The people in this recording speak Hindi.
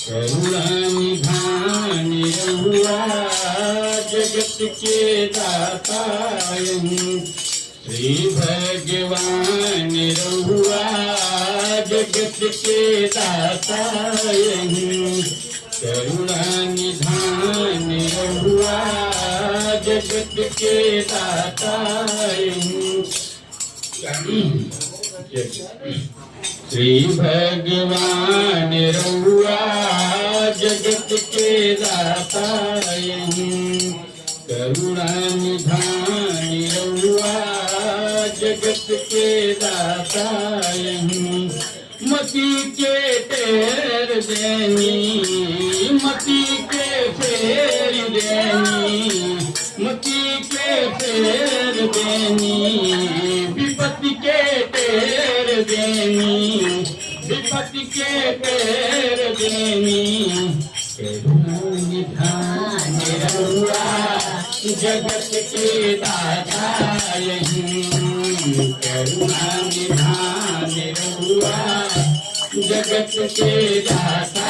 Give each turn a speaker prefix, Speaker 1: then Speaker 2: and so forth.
Speaker 1: करुणा निधान रहुआ जगत के दाता श्री भगवान रहुआ जगत के दाता करुणा निधान रहुआ जगत के दाता श्री भगवान रहुआ जगत के दाता करुणा निधान रहुआ जगत के दाता मती के टेर देनी मती के फेर देनी मती के फेर देनी विपत्ति के टेर देनी विपत्ति के टेर देनी करुणा निधान रहुआ जगत के दाता करुणा निधान रहुआ जगत के दाता